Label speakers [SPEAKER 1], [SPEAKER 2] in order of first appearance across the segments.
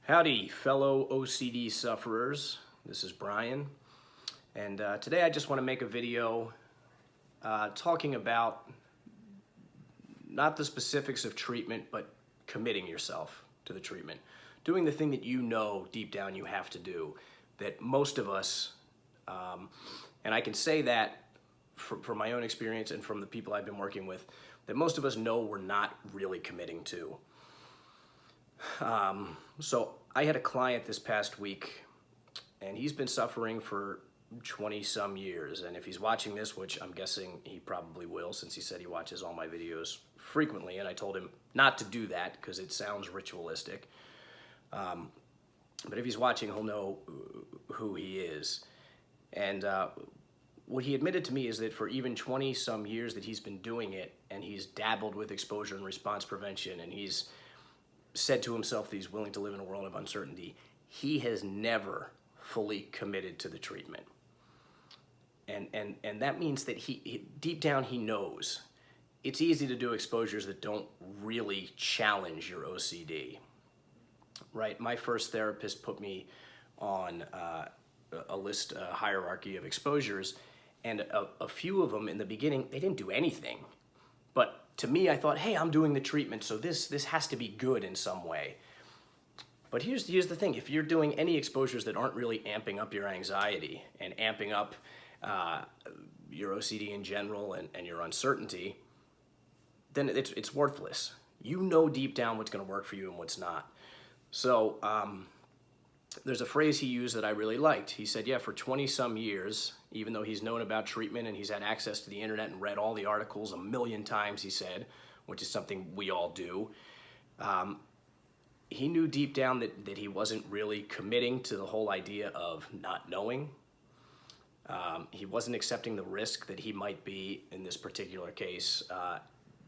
[SPEAKER 1] Howdy, fellow OCD sufferers. This is Brian, and today I just want to make a video talking about not the specifics of treatment, but committing yourself to the treatment. Doing the thing that you know deep down you have to do, that most of us, and I can say that from my own experience and from the people I've been working with, that most of us know we're not really committing to. So I had a client this past week, and he's been suffering for 20 some years. And if he's watching this, which I'm guessing he probably will, since he said he watches all my videos frequently, and I told him not to do that because it sounds ritualistic. But if he's watching, he'll know who he is. And what he admitted to me is that for even 20 some years that he's been doing it, and he's dabbled with exposure and response prevention, and he's said to himself that he's willing to live in a world of uncertainty, he has never fully committed to the treatment. And that means that he deep down he knows it's easy to do exposures that don't really challenge your OCD. Right? My first therapist put me on a hierarchy of exposures, and a few of them in the beginning, they didn't do anything. But to me, I thought, hey, I'm doing the treatment, so this has to be good in some way. But here's the thing. If you're doing any exposures that aren't really amping up your anxiety and amping up your OCD in general and your uncertainty, then it's worthless. You know deep down what's going to work for you and what's not. So there's a phrase he used that I really liked. He said, yeah, for 20 some years, even though he's known about treatment and he's had access to the internet and read all the articles a million times, he said, which is something we all do, he knew deep down that he wasn't really committing to the whole idea of not knowing. He wasn't accepting the risk that he might be, in this particular case,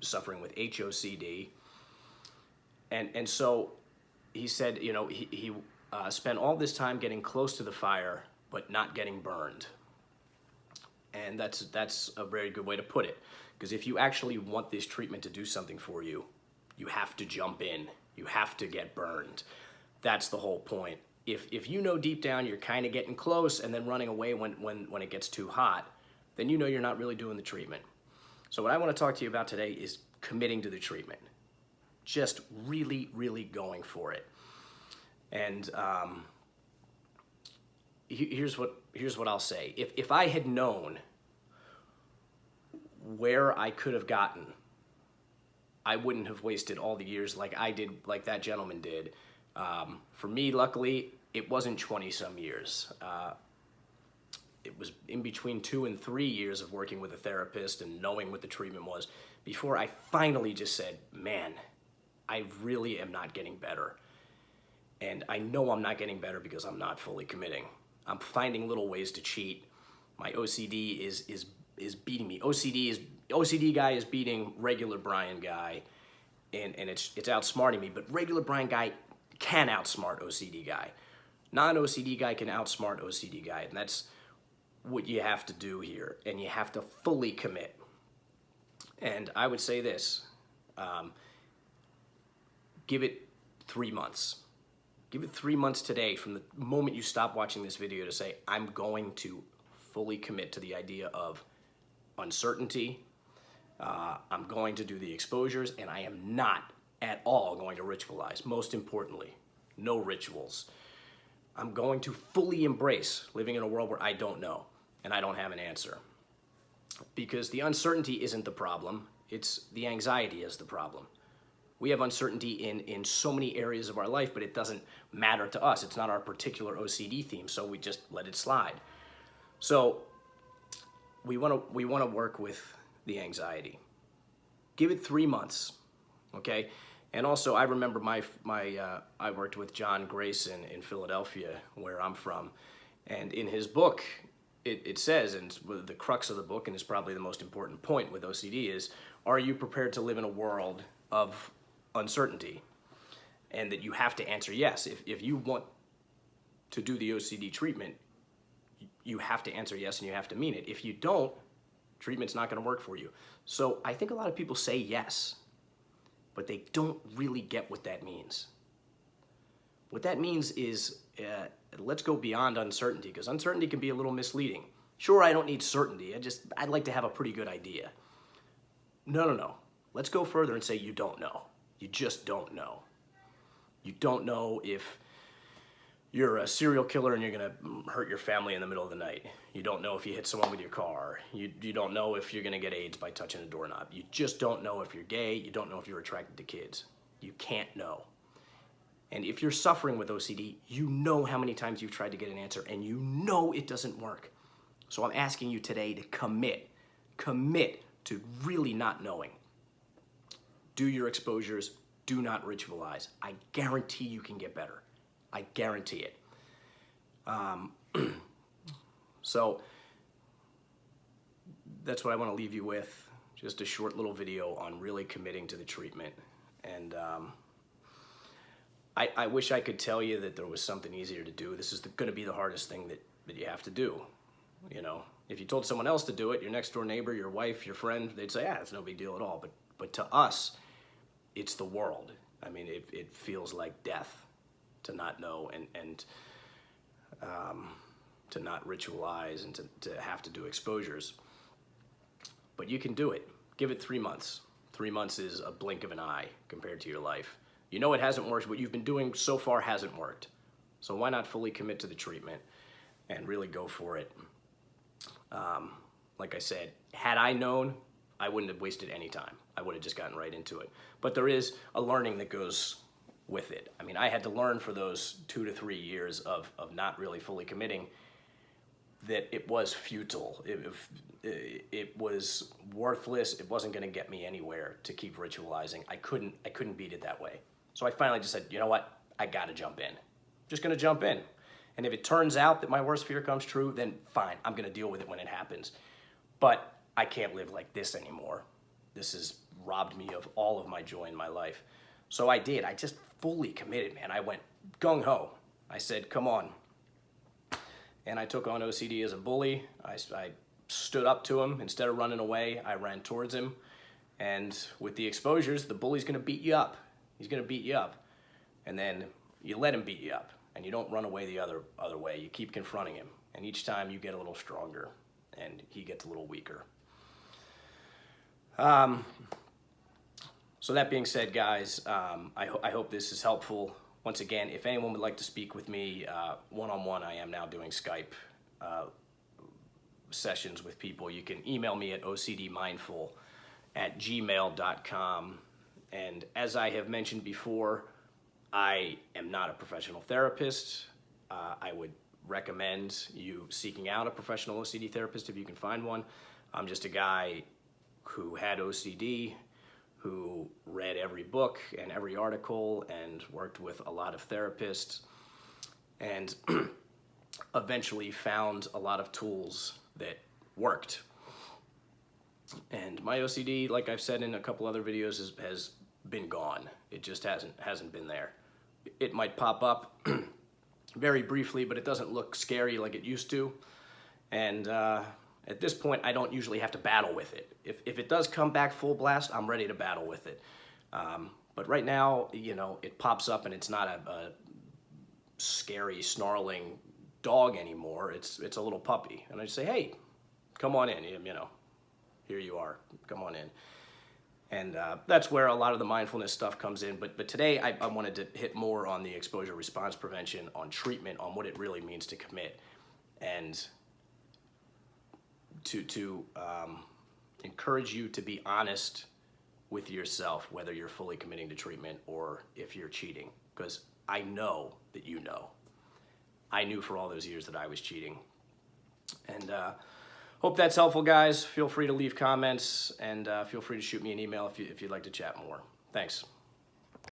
[SPEAKER 1] suffering with HOCD. And so he said, you know, he spent all this time getting close to the fire, but not getting burned. And that's a very good way to put it. Because if you actually want this treatment to do something for you, you have to jump in. You have to get burned. That's the whole point. If you know deep down you're kind of getting close and then running away when it gets too hot, then you know you're not really doing the treatment. So what I want to talk to you about today is committing to the treatment. Just really, really going for it. And here's what I'll say. If I had known where I could have gotten, I wouldn't have wasted all the years like I did, like that gentleman did. For me, luckily, it wasn't 20 some years. It was in between 2 and 3 years of working with a therapist and knowing what the treatment was before I finally just said, man, I really am not getting better. And I know I'm not getting better because I'm not fully committing. I'm finding little ways to cheat. My OCD is beating me. OCD guy is beating regular Brian guy, and it's outsmarting me. But regular Brian guy can outsmart OCD guy. Non-OCD guy can outsmart OCD guy, and that's what you have to do here. And you have to fully commit. And I would say this: give it 3 months. Give it 3 months today from the moment you stop watching this video to say, I'm going to fully commit to the idea of uncertainty. I'm going to do the exposures, and I am not at all going to ritualize. Most importantly, no rituals. I'm going to fully embrace living in a world where I don't know and I don't have an answer. Because the uncertainty isn't the problem, it's the anxiety is the problem. We have uncertainty in so many areas of our life, but it doesn't matter to us. It's not our particular OCD theme, so we just let it slide. So we want to work with the anxiety. Give it 3 months, okay? And also, I remember I worked with John Grayson in Philadelphia, where I'm from, and in his book, it says, and the crux of the book, and is probably the most important point with OCD is, are you prepared to live in a world of uncertainty? And that you have to answer yes. If you want to do the OCD treatment, you have to answer yes and you have to mean it. If you don't, treatment's not going to work for you. So I think a lot of people say yes, but they don't really get what that means. What that means is let's go beyond uncertainty, because uncertainty can be a little misleading. Sure, I don't need certainty. I'd like to have a pretty good idea. No. Let's go further and say you don't know. You just don't know. You don't know if you're a serial killer and you're gonna hurt your family in the middle of the night. You don't know if you hit someone with your car. You don't know if you're gonna get AIDS by touching a doorknob. You just don't know if you're gay. You don't know if you're attracted to kids. You can't know. And if you're suffering with OCD, you know how many times you've tried to get an answer and you know it doesn't work. So I'm asking you today to commit to really not knowing. Do your exposures, do not ritualize. I guarantee you can get better. I guarantee it. So that's what I want to leave you with. Just a short little video on really committing to the treatment. And I wish I could tell you that there was something easier to do. This is going to be the hardest thing that you have to do. You know, if you told someone else to do it, your next door neighbor, your wife, your friend, they'd say, it's no big deal at all. But to us, it's the world. I mean, it feels like death to not know and to not ritualize and to have to do exposures. But you can do it. Give it 3 months. 3 months is a blink of an eye compared to your life. You know it hasn't worked. What you've been doing so far hasn't worked. So why not fully commit to the treatment and really go for it? Like I said, had I known, I wouldn't have wasted any time. I would have just gotten right into it. But there is a learning that goes with it. I mean, I had to learn for those 2 to 3 years of not really fully committing that it was futile. It was worthless. It wasn't going to get me anywhere to keep ritualizing. I couldn't beat it that way. So I finally just said, you know what? I got to jump in. Just going to jump in. And if it turns out that my worst fear comes true, then fine. I'm going to deal with it when it happens. But I can't live like this anymore. This has robbed me of all of my joy in my life. So I did. I just fully committed, man. I went gung-ho. I said, come on. And I took on OCD as a bully. I stood up to him. Instead of running away, I ran towards him. And with the exposures, the bully's going to beat you up. He's going to beat you up. And then you let him beat you up. And you don't run away the other way. You keep confronting him. And each time you get a little stronger. And he gets a little weaker. So that being said, guys, I hope this is helpful. Once again, if anyone would like to speak with me one-on-one, I am now doing Skype sessions with people. You can email me at ocdmindful@gmail.com. And as I have mentioned before, I am not a professional therapist. I would recommend you seeking out a professional OCD therapist if you can find one. I'm just a guy who had OCD, who read every book and every article and worked with a lot of therapists and eventually found a lot of tools that worked. And my OCD, like I've said in a couple other videos, has been gone. It just hasn't been there. It might pop up very briefly, but it doesn't look scary like it used to. And at this point, I don't usually have to battle with it. If it does come back full blast, I'm ready to battle with it. But right now, you know, it pops up and it's not a scary, snarling dog anymore. It's a little puppy. And I just say, hey, come on in, you know, here you are, come on in. And that's where a lot of the mindfulness stuff comes in. But today, I wanted to hit more on the exposure response prevention, on treatment, on what it really means to commit, and to encourage you to be honest with yourself, whether you're fully committing to treatment or if you're cheating. Because I know that you know. I knew for all those years that I was cheating. And hope that's helpful, guys. Feel free to leave comments and feel free to shoot me an email if you'd like to chat more. Thanks.